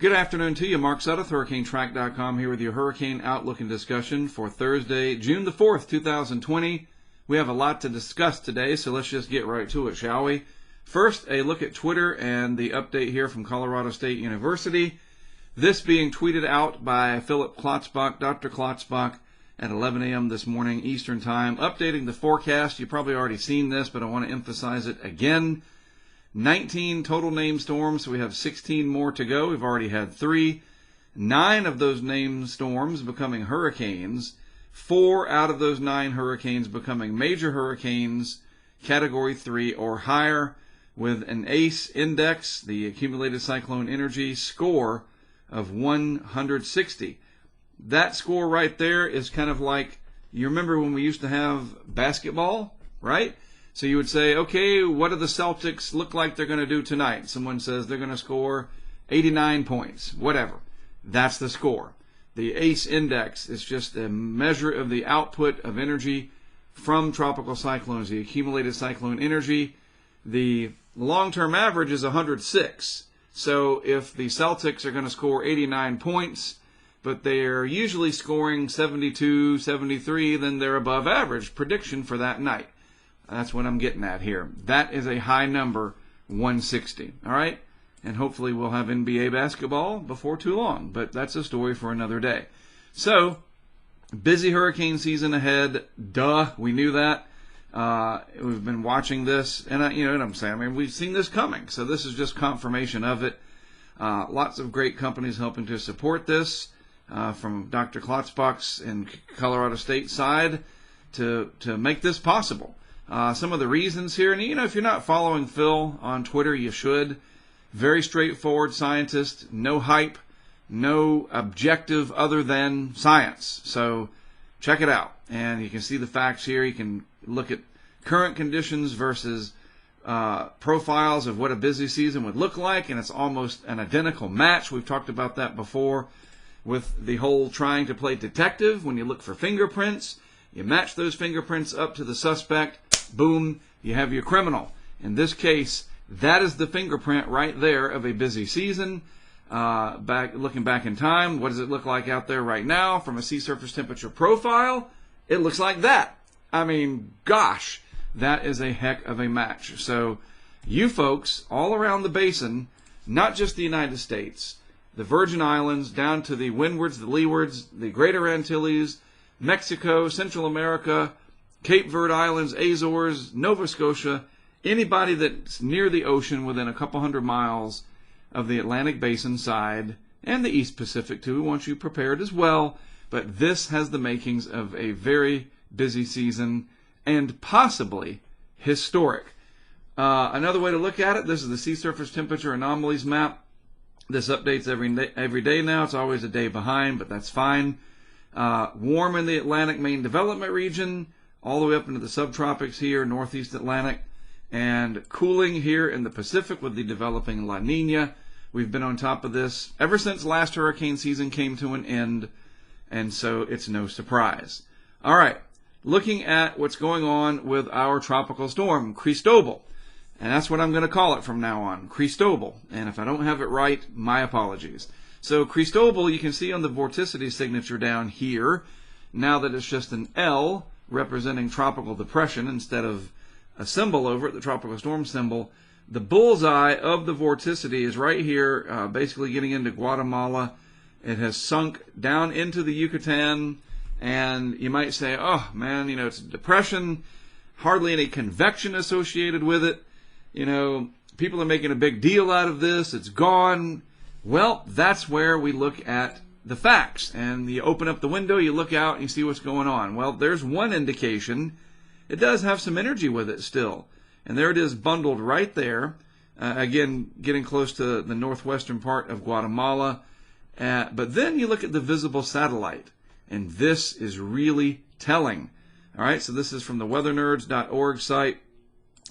Good afternoon to you. Mark Sudduth, HurricaneTrack.com, here with your Hurricane Outlook and discussion for Thursday, June the 4th, 2020. We have a lot to discuss today, so let's just get right to it, shall we? First, a look at Twitter and the update here from Colorado State University. This being tweeted out by Philip Klotzbach, Dr. Klotzbach, at 11 a.m. this morning Eastern Time, updating the forecast. You've probably already seen this, but I want to emphasize it again. 19 total named storms, so we have 16 more to go. We've already had 3. 9 of those named storms becoming hurricanes. 4 out of those 9 hurricanes becoming major hurricanes, Category 3 or higher, with an ACE index, the accumulated cyclone energy score, of 160. That score right there is kind of like, you remember when we used to have basketball, right? So you would say, okay, what do the Celtics look like they're going to do tonight? Someone says they're going to score 89 points, whatever. That's the score. The ACE index is just a measure of the output of energy from tropical cyclones, the accumulated cyclone energy. The long-term average is 106. So if the Celtics are going to score 89 points, but they're usually scoring 72, 73, then they're above average prediction for that night. That's what I'm getting at here. That is a high number, 160. All right? And hopefully we'll have NBA basketball before too long. But that's a story for another day. So, busy hurricane season ahead. Duh, we knew that. We've been watching this. And you know what I'm saying? I mean, we've seen this coming. So this is just confirmation of it. Lots of great companies helping to support this. From Dr. Klotzbach's and Colorado State side to make this possible. Some of the reasons here, and if you're not following Phil on Twitter, you should. Very straightforward scientist, no hype, no objective other than science. So check it out. And you can see the facts here. You can look at current conditions versus profiles of what a busy season would look like, and it's almost an identical match. We've talked about that before with the whole trying to play detective. When you look for fingerprints, you match those fingerprints up to the suspect. Boom, you have your criminal. In this case, that is the fingerprint right there of a busy season. Looking back in time, what does it look like out there right now from a sea surface temperature profile? It looks like that. I mean, gosh, that is a heck of a match. So you folks all around the basin, not just the United States, the Virgin Islands, down to the windwards, the leewards, the Greater Antilles, Mexico, Central America, Cape Verde Islands, Azores, Nova Scotia, anybody that's near the ocean within a couple hundred miles of the Atlantic Basin side, and the East Pacific too, we want you prepared as well. But this has the makings of a very busy season and possibly historic. Another way to look at it, this is the sea surface temperature anomalies map. This updates every day now. It's always a day behind, but that's fine. Warm in the Atlantic main development region, all the way up into the subtropics here, northeast Atlantic, and cooling here in the Pacific with the developing La Nina. We've been on top of this ever since last hurricane season came to an end, and so it's no surprise. All right, looking at what's going on with our tropical storm, Cristobal. And that's what I'm going to call it from now on, Cristobal. And if I don't have it right, my apologies. So Cristobal, you can see on the vorticity signature down here, now that it's just an L representing tropical depression instead of a symbol over it, the tropical storm symbol. The bullseye of the vorticity is right here, basically getting into Guatemala. It has sunk down into the Yucatan, and you might say, oh man, it's a depression, hardly any convection associated with it. People are making a big deal out of this. It's gone. Well, that's where we look at the facts. And you open up the window, you look out, and you see what's going on. Well, there's one indication. It does have some energy with it still. And there it is bundled right there. Again, getting close to the northwestern part of Guatemala. But then you look at the visible satellite. And this is really telling. All right, so this is from the weathernerds.org site.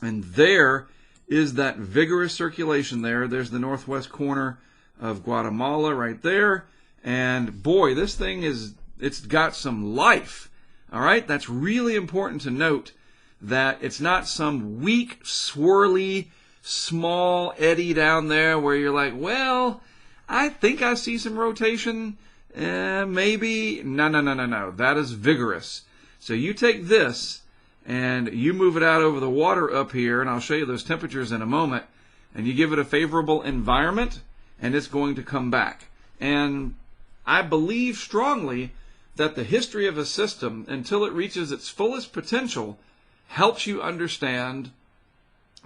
And there is that vigorous circulation there. There's the northwest corner of Guatemala right there. And boy, this thing it's got some life. All right, that's really important to note, that it's not some weak, swirly, small eddy down there where you're like, well, I think I see some rotation. Maybe. No. That is vigorous. So you take this and you move it out over the water up here, and I'll show you those temperatures in a moment, and you give it a favorable environment, and it's going to come back. And I believe strongly that the history of a system, until it reaches its fullest potential, helps you understand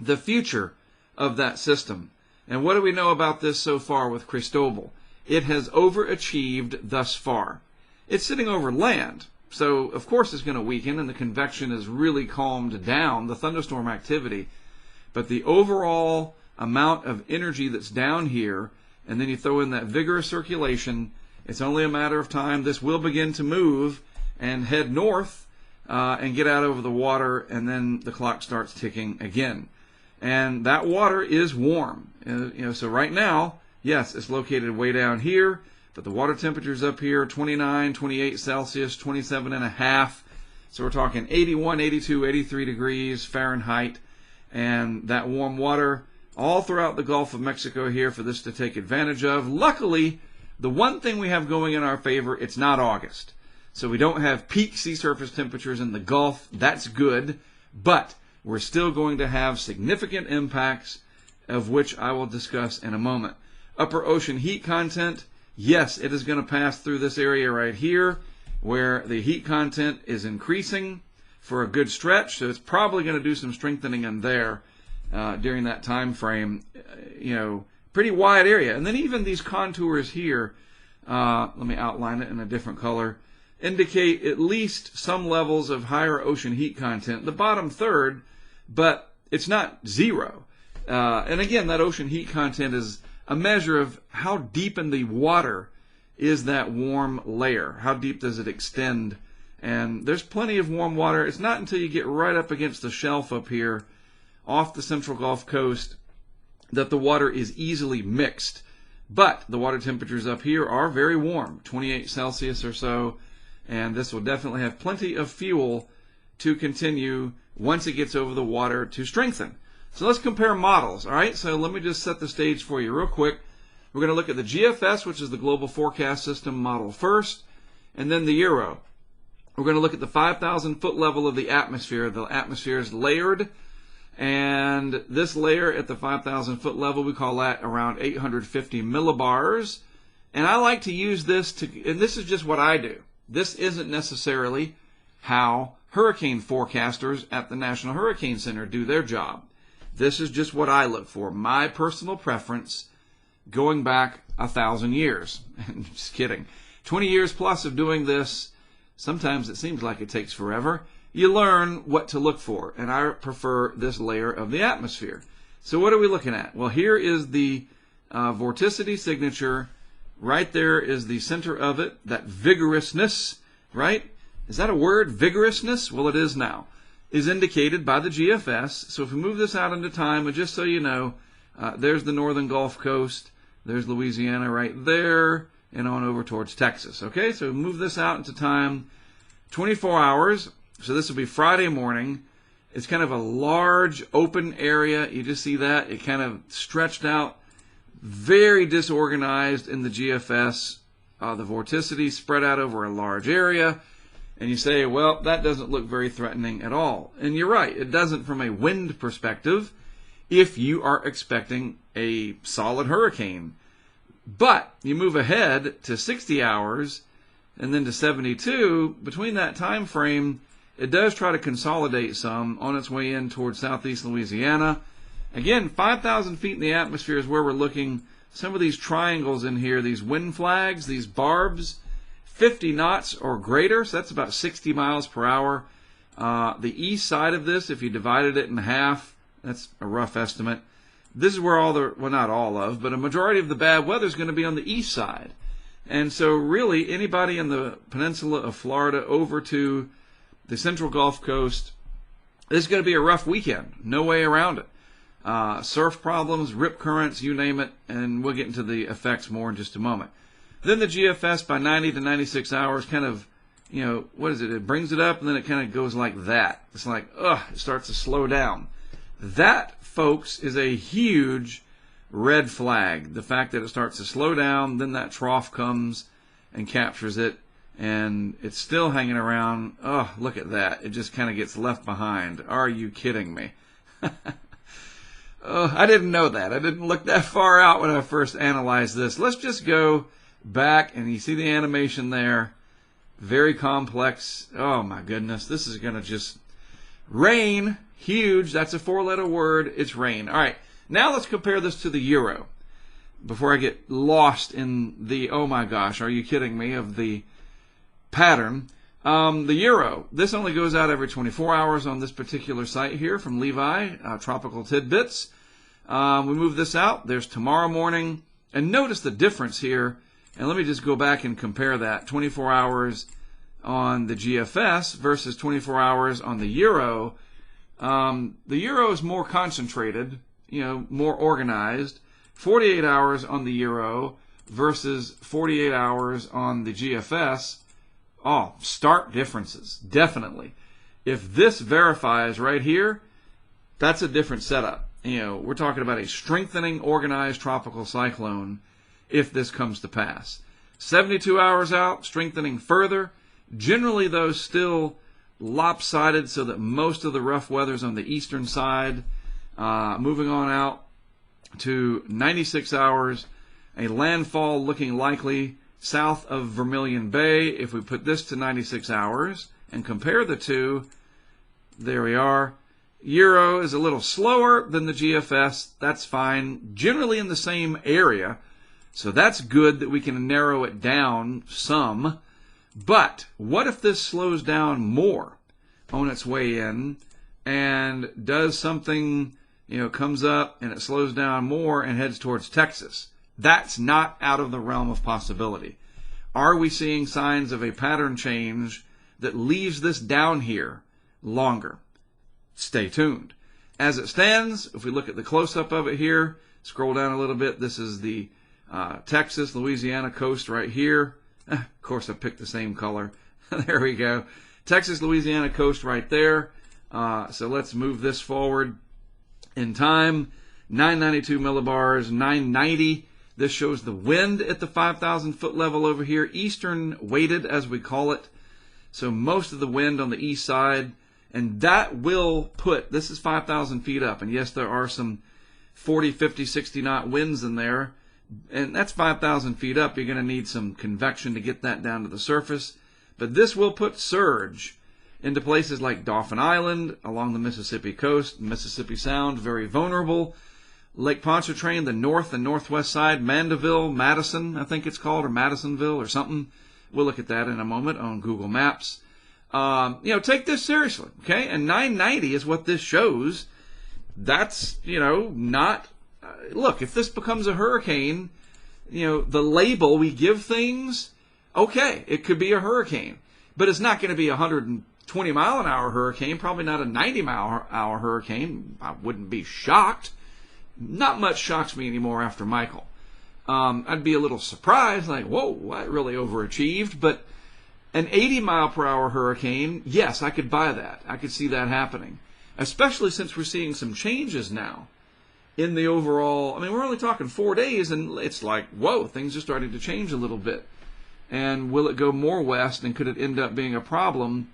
the future of that system. And what do we know about this so far with Cristobal? It has overachieved thus far. It's sitting over land, so of course it's going to weaken, and the convection is really calmed down, the thunderstorm activity. But the overall amount of energy that's down here, and then you throw in that vigorous circulation, it's only a matter of time. This will begin to move and head north and get out over the water, and then the clock starts ticking again. And that water is warm. So right now, yes, it's located way down here, but the water temperature's up here, 29, 28 Celsius, 27.5. So we're talking 81, 82, 83 degrees Fahrenheit. And that warm water all throughout the Gulf of Mexico here for this to take advantage of. Luckily, the one thing we have going in our favor, it's not August. So we don't have peak sea surface temperatures in the Gulf. That's good. But we're still going to have significant impacts, of which I will discuss in a moment. Upper ocean heat content, yes, it is going to pass through this area right here, where the heat content is increasing for a good stretch. So it's probably going to do some strengthening in there during that time frame. Pretty wide area. And then even these contours here, let me outline it in a different color, indicate at least some levels of higher ocean heat content. The bottom third, but it's not zero. And again, that ocean heat content is a measure of how deep in the water is that warm layer. How deep does it extend? And there's plenty of warm water. It's not until you get right up against the shelf up here off the central Gulf Coast that the water is easily mixed. But the water temperatures up here are very warm, 28 Celsius or so, and this will definitely have plenty of fuel to continue once it gets over the water to strengthen. So let's compare models, all right? So let me just set the stage for you real quick. We're going to look at the GFS, which is the Global Forecast System model first, and then the Euro. We're going to look at the 5,000 foot level of the atmosphere. The atmosphere is layered, and this layer at the 5,000 foot level, we call that around 850 millibars. And I like to use this and this is just what I do. This isn't necessarily how hurricane forecasters at the National Hurricane Center do their job. This is just what I look for, my personal preference, going back 1,000 years. Just kidding. 20 years plus of doing this. Sometimes it seems like it takes forever. You learn what to look for, and I prefer this layer of the atmosphere. So what are we looking at? Well, here is the vorticity signature. Right there is the center of it, that vigorousness, right? Is that a word, vigorousness? Well, it is now. Is indicated by the GFS. So if we move this out into time, and just so you know, there's the northern Gulf Coast, there's Louisiana right there, and on over towards Texas. Okay, so move this out into time, 24 hours. So this will be Friday morning. It's kind of a large open area. You just see that. It kind of stretched out, very disorganized in the GFS. The vorticity spread out over a large area. And you say, well, that doesn't look very threatening at all. And you're right, it doesn't from a wind perspective if you are expecting a solid hurricane. But you move ahead to 60 hours and then to 72, between that time frame, it does try to consolidate some on its way in towards southeast Louisiana. Again, 5,000 feet in the atmosphere is where we're looking. Some of these triangles in here, these wind flags, these barbs, 50 knots or greater, so that's about 60 miles per hour. The east side of this, if you divided it in half, that's a rough estimate. This is where all the, well, not all of, but a majority of the bad weather is going to be on the east side. And so really, anybody in the peninsula of Florida over to the central Gulf Coast, this is going to be a rough weekend. No way around it. Surf problems, rip currents, you name it, and we'll get into the effects more in just a moment. Then the GFS by 90 to 96 hours kind of, what is it? It brings it up and then it kind of goes like that. It's like, it starts to slow down. That, folks, is a huge red flag. The fact that it starts to slow down, then that trough comes and captures it, and it's still hanging around. Oh, look at that. It just kind of gets left behind. Are you kidding me? Oh, I didn't know that. I didn't look that far out when I first analyzed this. Let's just go back, and you see the animation there. Very complex. Oh, my goodness. This is going to just rain. Huge. That's a 4-letter word. It's rain. All right. Now let's compare this to the euro. Before I get lost in the, oh my gosh, are you kidding me, of the pattern. The euro, this only goes out every 24 hours on this particular site here from Levi, Tropical Tidbits. We move this out. There's tomorrow morning. And notice the difference here. And let me just go back and compare that. 24 hours on the GFS versus 24 hours on the euro. The euro is more concentrated, more organized. 48 hours on the euro versus 48 hours on the GFS. Oh, stark differences, definitely. If this verifies right here, that's a different setup. We're talking about a strengthening, organized tropical cyclone if this comes to pass. 72 hours out, strengthening further. Generally, though, still lopsided so that most of the rough weather's on the eastern side. Moving on out to 96 hours, a landfall looking likely south of Vermilion Bay. If we put this to 96 hours and compare the two, there we are. Euro is a little slower than the GFS. That's fine. Generally in the same area. So that's good that we can narrow it down some. But what if this slows down more on its way in and does something, comes up and it slows down more and heads towards Texas? That's not out of the realm of possibility. Are we seeing signs of a pattern change that leaves this down here longer? Stay tuned. As it stands, if we look at the close-up of it here, scroll down a little bit, this is the Texas, Louisiana coast right here. Of course, I picked the same color. There we go. Texas, Louisiana coast right there. So let's move this forward in time. 992 millibars, 990. This shows the wind at the 5,000 foot level over here, eastern weighted as we call it. So most of the wind on the east side, and that will put, this is 5,000 feet up, and yes, there are some 40, 50, 60 knot winds in there, and that's 5,000 feet up. You're going to need some convection to get that down to the surface, but this will put surge into places like Dauphin Island, along the Mississippi coast, Mississippi Sound, very vulnerable. Lake Pontchartrain, the north and northwest side, Mandeville, Madison, I think it's called, or Madisonville or something. We'll look at that in a moment on Google Maps. Take this seriously, okay? And 990 is what this shows. That's, not... look, if this becomes a hurricane, the label we give things, okay, it could be a hurricane. But it's not going to be a 120-mile-an-hour hurricane, probably not a 90-mile-an-hour hurricane. I wouldn't be shocked. Not much shocks me anymore after Michael. I'd be a little surprised, like, whoa, I really overachieved. But an 80-mile-per-hour hurricane, yes, I could buy that. I could see that happening, especially since we're seeing some changes now in the overall. I mean, we're only talking 4 days, and it's like, whoa, things are starting to change a little bit. And will it go more west, and could it end up being a problem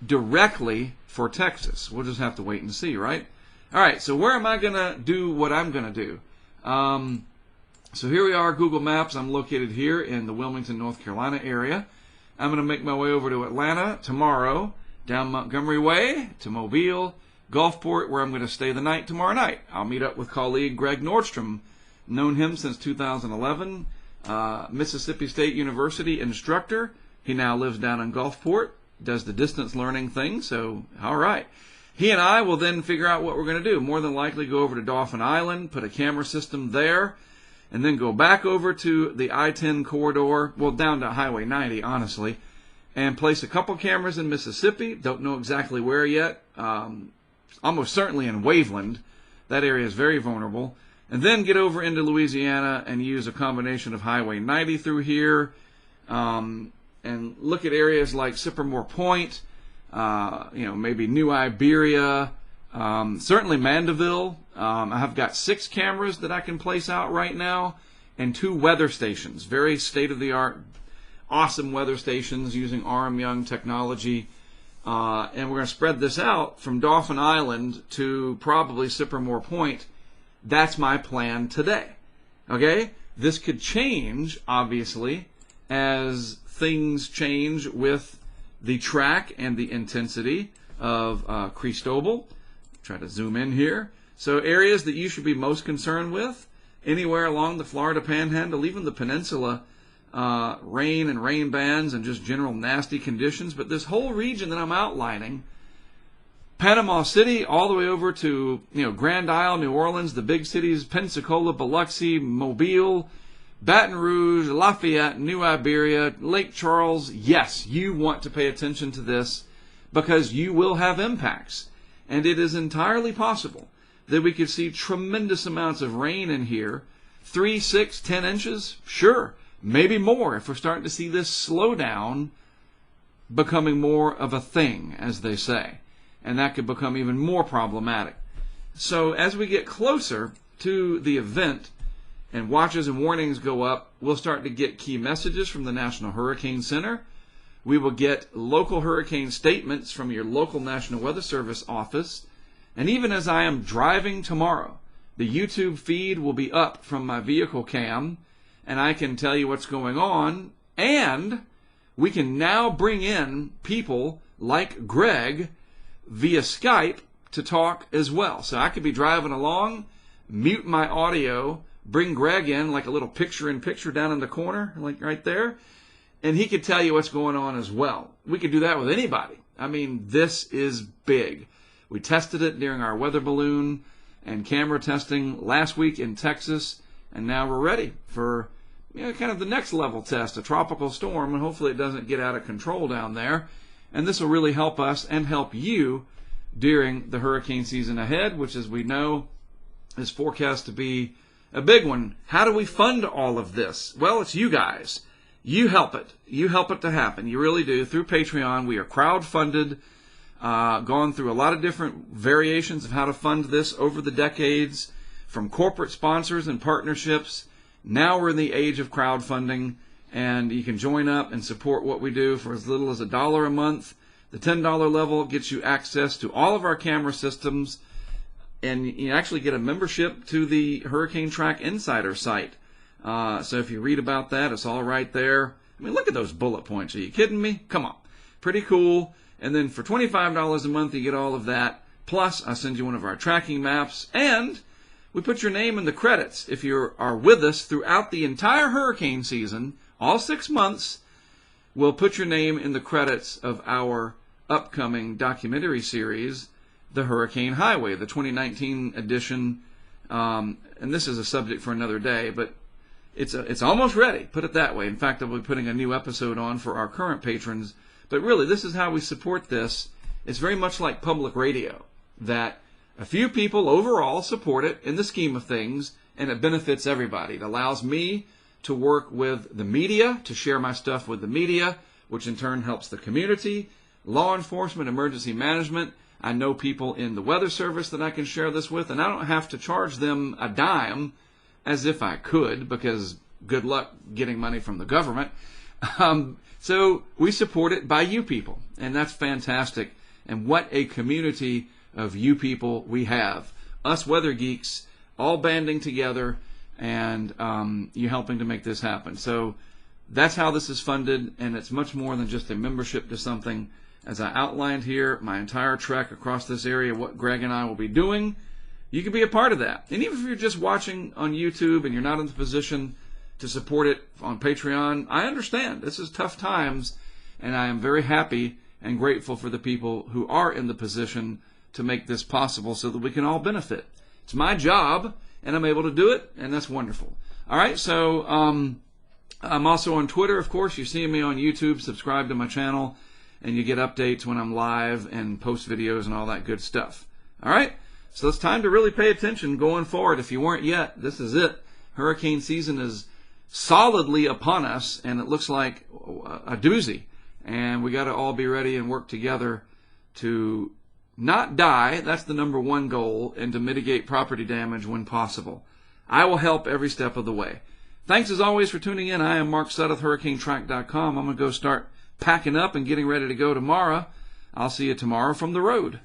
directly for Texas? We'll just have to wait and see, right? All right, so where am I going to do what I'm going to do? So here we are, Google Maps. I'm located here in the Wilmington, North Carolina area. I'm going to make my way over to Atlanta tomorrow, down Montgomery Way to Mobile, Gulfport, where I'm going to stay the night tomorrow night. I'll meet up with colleague Greg Nordstrom, known him since 2011, Mississippi State University instructor. He now lives down in Gulfport, does the distance learning thing, so all right. He and I will then figure out what we're going to do. More than likely go over to Dauphin Island, put a camera system there, and then go back over to the I-10 corridor, well, down to Highway 90, honestly, and place a couple cameras in Mississippi. Don't know exactly where yet. Almost certainly in Waveland. That area is very vulnerable. And then get over into Louisiana and use a combination of Highway 90 through here, and look at areas like Sycamore Point, maybe New Iberia, Certainly Mandeville. I have got 6 cameras that I can place out right now and 2 weather stations. Very state-of-the-art, awesome weather stations using RM Young technology. And we're going to spread this out from Dauphin Island to probably Sippermore Point. That's my plan today. Okay? This could change, obviously, as things change with the track and the intensity of Cristobal. Try to zoom in here. So areas that you should be most concerned with, anywhere along the Florida Panhandle, even the peninsula, rain and rain bands and just general nasty conditions. But this whole region that I'm outlining, Panama City all the way over to Grand Isle, New Orleans, the big cities, Pensacola, Biloxi, Mobile, Baton Rouge, Lafayette, New Iberia, Lake Charles. Yes, you want to pay attention to this because you will have impacts. And it is entirely possible that we could see tremendous amounts of rain in here. 3, 6, 10 inches? Sure. Maybe more if we're starting to see this slow down becoming more of a thing, as they say. And that could become even more problematic. So as we get closer to the event and watches and warnings go up, we'll start to get key messages from the National Hurricane Center. We will get local hurricane statements from your local National Weather Service office. And even as I am driving tomorrow, the YouTube feed will be up from my vehicle cam, and I can tell you what's going on. And we can now bring in people like Greg via Skype to talk as well. So I could be driving along, mute my audio, bring Greg in like a little picture-in-picture down in the corner, like right there, and he could tell you what's going on as well. We could do that with anybody. I mean, this is big. We tested it during our weather balloon and camera testing last week in Texas, and now we're ready for kind of the next level test, a tropical storm, and hopefully it doesn't get out of control down there. And this will really help us and help you during the hurricane season ahead, which, as we know, is forecast to be a big one. How do we fund all of this? Well, it's you guys. You help it. You help it to happen. You really do. Through Patreon, we are crowd-funded, gone through a lot of different variations of how to fund this over the decades, from corporate sponsors and partnerships. Now we're in the age of crowdfunding, and you can join up and support what we do for as little as $1 a month. The $10 level gets you access to all of our camera systems, and you actually get a membership to the HurricaneTrack Insider site. So if you read about that, it's all right there. I mean, look at those bullet points. Are you kidding me? Come on. Pretty cool. And then for $25 a month, you get all of that. Plus, I send you one of our tracking maps, and we put your name in the credits. If you are with us throughout the entire hurricane season, all 6 months, we'll put your name in the credits of our upcoming documentary series, The Hurricane Highway, the 2019 edition. And this is a subject for another day, but it's almost ready, put it that way. In fact, I'll be putting a new episode on for our current patrons. But really, this is how we support this. It's very much like public radio, that a few people overall support it in the scheme of things, and it benefits everybody. It allows me to work with the media, to share my stuff with the media, which in turn helps the community, law enforcement, emergency management. I know people in the weather service that I can share this with, and I don't have to charge them a dime, as if I could, because good luck getting money from the government. So we support it by you people, and that's fantastic. And what a community of you people we have. Us weather geeks all banding together, and you helping to make this happen. So that's how this is funded, and it's much more than just a membership to something. As I outlined here, my entire trek across this area, what Greg and I will be doing, you can be a part of that. And even if you're just watching on YouTube and you're not in the position to support it on Patreon, I understand. This is tough times, and I am very happy and grateful for the people who are in the position to make this possible so that we can all benefit. It's my job, and I'm able to do it, and that's wonderful. All right, so I'm also on Twitter, of course. You see me on YouTube. Subscribe to my channel, and you get updates when I'm live and post videos and all that good stuff. All right, so it's time to really pay attention going forward. If you weren't yet, this is it. Hurricane season is solidly upon us, and it looks like a doozy. And we got to all be ready and work together to not die. That's the number one goal, and to mitigate property damage when possible. I will help every step of the way. Thanks as always for tuning in. I am Mark Sudduth, HurricaneTrack.com. I'm going to go start packing up and getting ready to go tomorrow. I'll see you tomorrow from the road.